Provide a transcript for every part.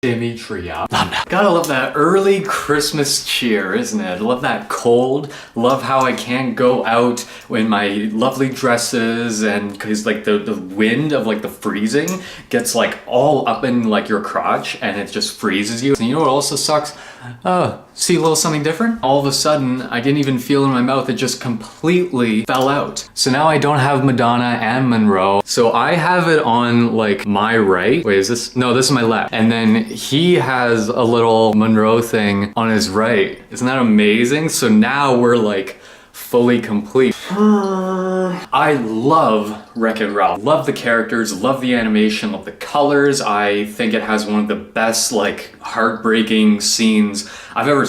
Dimitria. Lambda. Gotta love that early Christmas cheer, isn't it? Love that cold. Love how I can't go out in my lovely dresses, and because like the wind of like the freezing gets like all up in like your crotch and it just freezes you. And you know what also sucks? See a little something different? All of a sudden, I didn't even feel in my mouth, it just completely fell out. So now I don't have Madonna and Monroe. So I have it on like my right. Wait, is this? No, this is my left. And then he has a little Monroe thing on his right. Isn't that amazing? So now we're like fully complete. I love Wreck-It Ralph. Love the characters, love the animation, love the colors. I think it has one of the best like heartbreaking scenes I've ever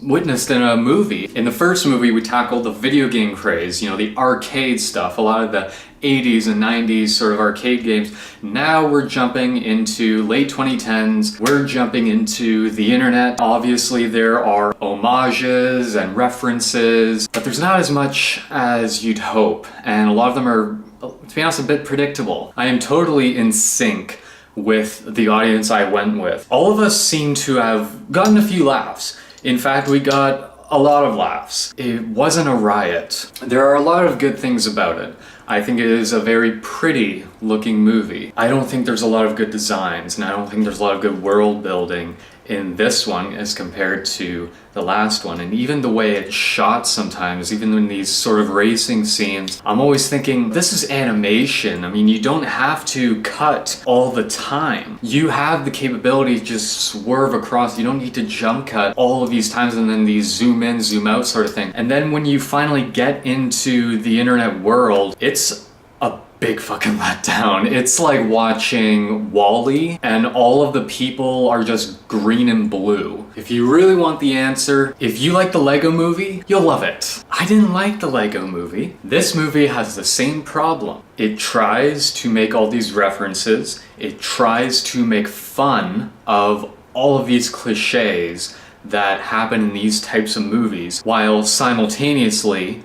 witnessed in a movie. In the first movie, we tackled the video game craze, you know, the arcade stuff, a lot of the 80s and 90s sort of arcade games. Now we're jumping into late 2010s. We're jumping into the internet. Obviously there are homages and references, but there's not as much as you'd hope. And a lot of them are, to be honest, a bit predictable. I am totally in sync with the audience I went with. All of us seem to have gotten a few laughs. In fact, we got a lot of laughs. It wasn't a riot. There are a lot of good things about it. I think it is a very pretty looking movie. I don't think there's a lot of good designs, and I don't think there's a lot of good world building in this one as compared to the last one. And even the way it's shot sometimes, even in these sort of racing scenes, I'm always thinking, this is animation. I mean, you don't have to cut all the time. You have the capability to just swerve across. You don't need to jump cut all of these times and then these zoom in, zoom out sort of thing. And then when you finally get into the internet world, it's a big fucking letdown. It's like watching WALL-E and all of the people are just green and blue. If you really want the answer, if you like the Lego movie, you'll love it. I didn't like the Lego movie. This movie has the same problem. It tries to make all these references. It tries to make fun of all of these cliches that happen in these types of movies, while simultaneously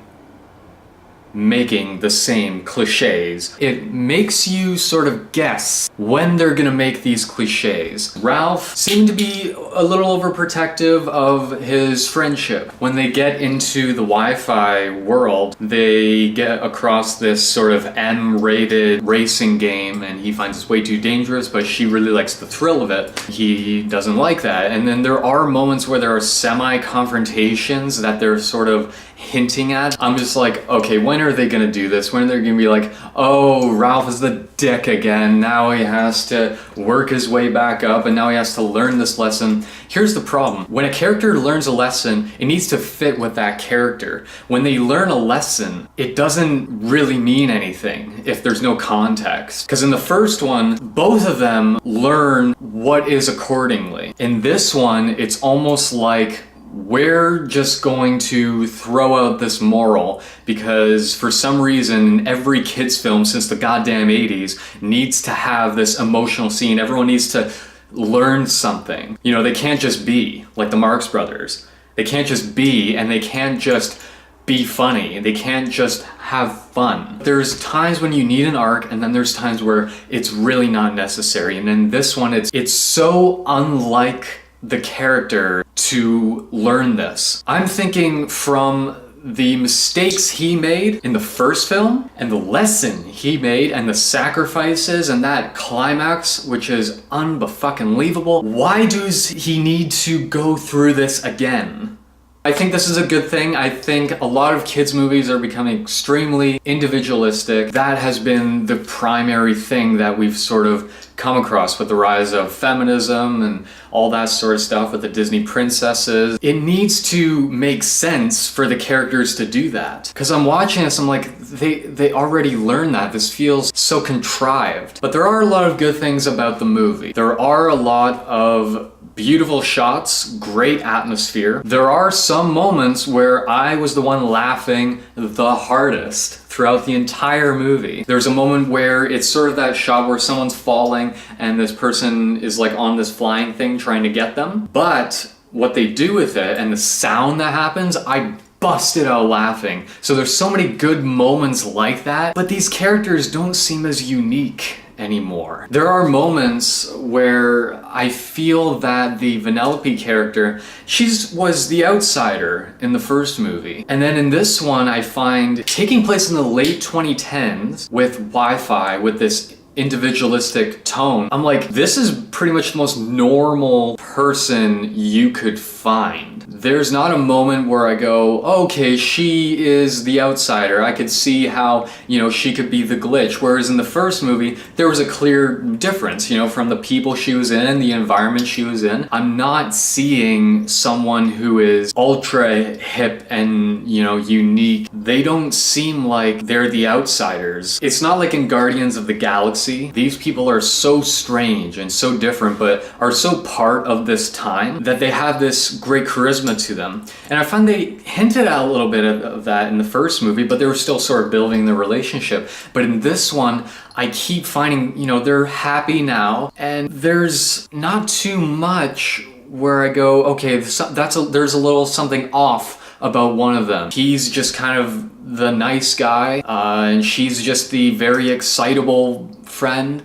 making the same cliches. It makes you sort of guess when they're gonna make these cliches. Ralph seemed to be a little overprotective of his friendship. When they get into the Wi-Fi world, they get across this sort of M-rated racing game and he finds it's way too dangerous, but she really likes the thrill of it. He doesn't like that. And then there are moments where there are semi-confrontations that they're sort of hinting at. I'm just like, okay, when are they gonna do this? When are they gonna be like, oh, Ralph is the dick again. Now he has to work his way back up and now he has to learn this lesson. Here's the problem. When a character learns a lesson, it needs to fit with that character. When they learn a lesson, it doesn't really mean anything if there's no context. Because in the first one, both of them learn what is accordingly. In this one, it's almost like we're just going to throw out this moral because for some reason every kid's film since the goddamn 80s needs to have this emotional scene. Everyone needs to learn something. You know, they can't just be like the Marx Brothers. They can't just be, and they can't just be funny. They can't just have fun. There's times when you need an arc, and then there's times where it's really not necessary. And in this one, it's so unlike the character to learn this. I'm thinking from the mistakes he made in the first film and the lesson he made and the sacrifices and that climax, which is unfucking-believable. Why does he need to go through this again? I think this is a good thing. I think a lot of kids' movies are becoming extremely individualistic. That has been the primary thing that we've sort of come across with the rise of feminism and all that sort of stuff with the Disney princesses. It needs to make sense for the characters to do that. Because I'm watching this, I'm like, they already learned that. This feels so contrived. But there are a lot of good things about the movie. There are a lot of beautiful shots, great atmosphere. There are some moments where I was the one laughing the hardest throughout the entire movie. There's a moment where it's sort of that shot where someone's falling and this person is like on this flying thing trying to get them. But what they do with it and the sound that happens, I busted out laughing. So there's so many good moments like that, but these characters don't seem as unique anymore. There are moments where I feel that the Vanellope character, she was the outsider in the first movie. And then in this one, I find taking place in the late 2010s with Wi-Fi, with this individualistic tone, I'm like, this is pretty much the most normal person you could find. There's not a moment where I go, okay, she is the outsider. I could see how, she could be the glitch. Whereas in the first movie, there was a clear difference, from the people she was in, the environment she was in. I'm not seeing someone who is ultra hip and, unique. They don't seem like they're the outsiders. It's not like in Guardians of the Galaxy. These people are so strange and so different, but are so part of this time that they have this great charisma to them. And I find they hinted at a little bit of that in the first movie, but they were still sort of building the relationship. But in this one, I keep finding, they're happy now, and there's not too much where I go, okay, there's a little something off about one of them. He's just kind of the nice guy, and she's just the very excitable friend.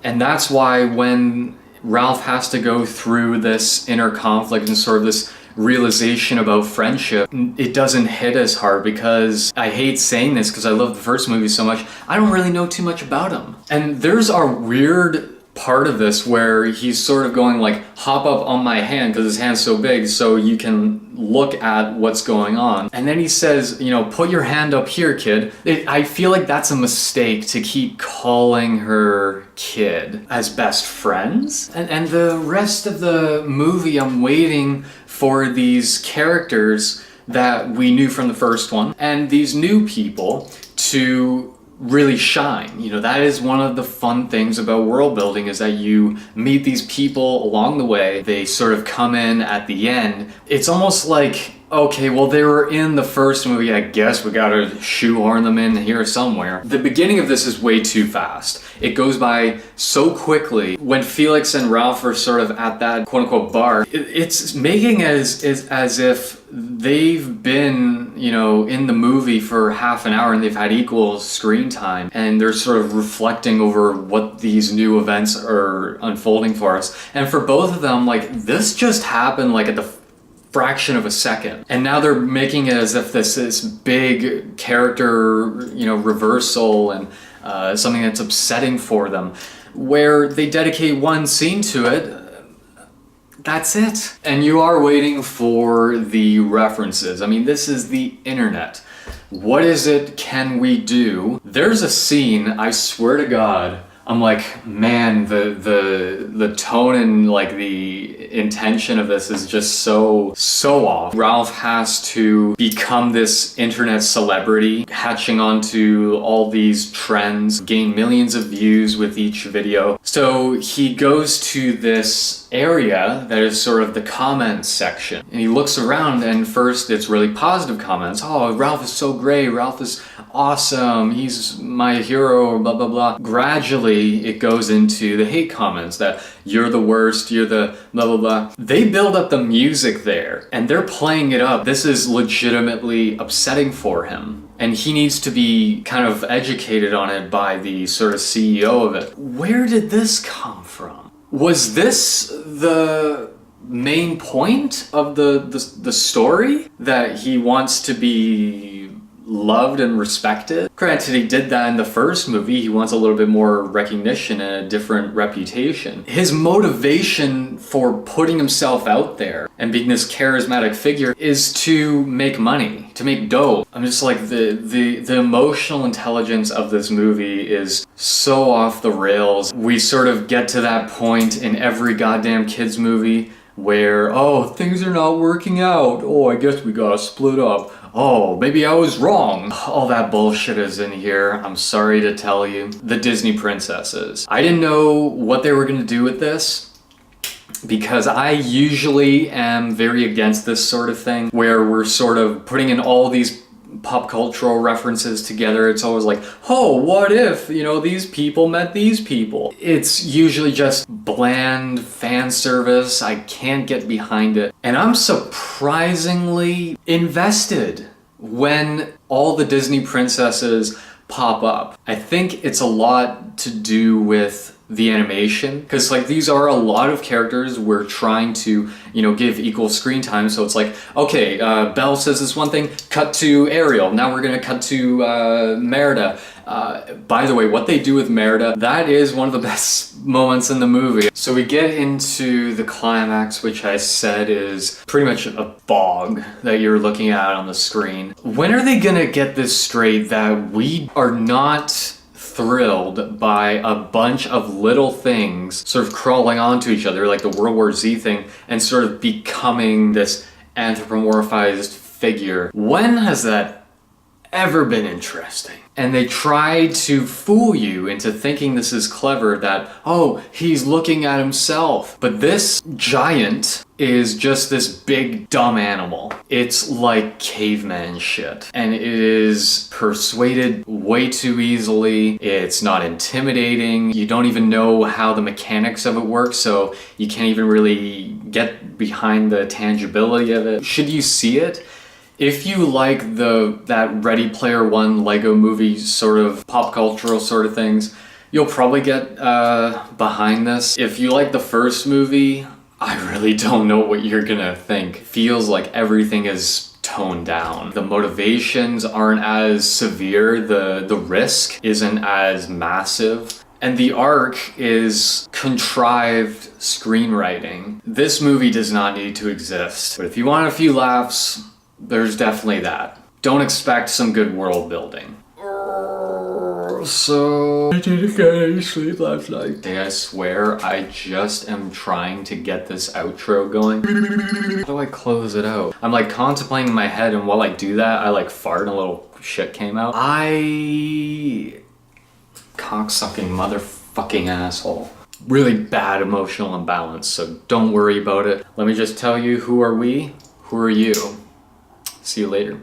And that's why when Ralph has to go through this inner conflict and sort of this realization about friendship, it doesn't hit as hard, because I hate saying this because I love the first movie so much, I don't really know too much about him. And there's a weird part of this where he's sort of going like, hop up on my hand, because his hand's so big so you can look at what's going on. And then he says, put your hand up here, kid. I feel like that's a mistake to keep calling her kid as best friends. And the rest of the movie, I'm waiting for these characters that we knew from the first one and these new people to really shine. That is one of the fun things about world building, is that you meet these people along the way. They sort of come in at the end. It's almost like, okay, well, they were in the first movie, I guess we gotta shoehorn them in here somewhere. The beginning of this is way too fast. It goes by so quickly. When Felix and Ralph are sort of at that quote-unquote bar, it's making as if they've been, in the movie for half an hour and they've had equal screen time, and they're sort of reflecting over what these new events are unfolding for us. And for both of them, like, this just happened like at the fraction of a second, and now they're making it as if this is big character, reversal and something that's upsetting for them, where they dedicate one scene to it. That's it. And you are waiting for the references. I mean, this is the internet. What is it can we do? There's a scene, I swear to God, I'm like, man, the tone and like the intention of this is just so off. Ralph has to become this internet celebrity, hatching onto all these trends, gain millions of views with each video. So he goes to this area that is sort of the comments section, and he looks around, and first it's really positive comments. Oh, Ralph is so great, Ralph is awesome, he's my hero, blah blah blah. Gradually it goes into the hate comments, that you're the worst, you're the blah blah blah. They build up the music there and they're playing it up. This is legitimately upsetting for him, and he needs to be kind of educated on it by the sort of CEO of it. Where did this come from? Was this the main point of the story, that he wants to be loved and respected? Granted, he did that in the first movie. He wants a little bit more recognition and a different reputation. His motivation for putting himself out there and being this charismatic figure is to make money, to make dough. I'm just like, the emotional intelligence of this movie is so off the rails. We sort of get to that point in every goddamn kids movie where, oh, things are not working out. Oh, I guess we gotta split up. Oh, maybe I was wrong. All that bullshit is in here, I'm sorry to tell you. The Disney princesses. I didn't know what they were gonna do with this, because I usually am very against this sort of thing, where we're sort of putting in all these pop cultural references together. It's always like, oh, what if, these people met these people? It's usually just bland fan service. I can't get behind it. And I'm surprisingly invested when all the Disney princesses pop up. I think it's a lot to do with the animation, because like these are a lot of characters we're trying to, you know, give equal screen time. So it's like, okay, Belle says this one thing, cut to Ariel, now we're gonna cut to Merida. By the way, what they do with Merida, that is one of the best moments in the movie. So we get into the climax, which I said is pretty much a bog that you're looking at on the screen. When are they gonna get this straight that we are not thrilled by a bunch of little things sort of crawling onto each other, like the World War Z thing, and sort of becoming this anthropomorphized figure? When has that ever been interesting? And they try to fool you into thinking this is clever, that, oh, he's looking at himself. But this giant is just this big dumb animal. It's like caveman shit. And it is persuaded way too easily. It's not intimidating. You don't even know how the mechanics of it work, so you can't even really get behind the tangibility of it. Should you see it? If you like that Ready Player One Lego movie sort of pop cultural sort of things, you'll probably get behind this. If you like the first movie, I really don't know what you're gonna think. It feels like everything is toned down. The motivations aren't as severe, the risk isn't as massive. And the arc is contrived screenwriting. This movie does not need to exist. But if you want a few laughs, there's definitely that. Don't expect some good world building. So I didn't get any sleep last night. I swear I just am trying to get this outro going. How do I close it out? I'm like contemplating in my head, and while I do that, I like fart and a little shit came out. Cocksucking motherfucking asshole. Really bad emotional imbalance, so don't worry about it. Let me just tell you, who are we? Who are you? See you later.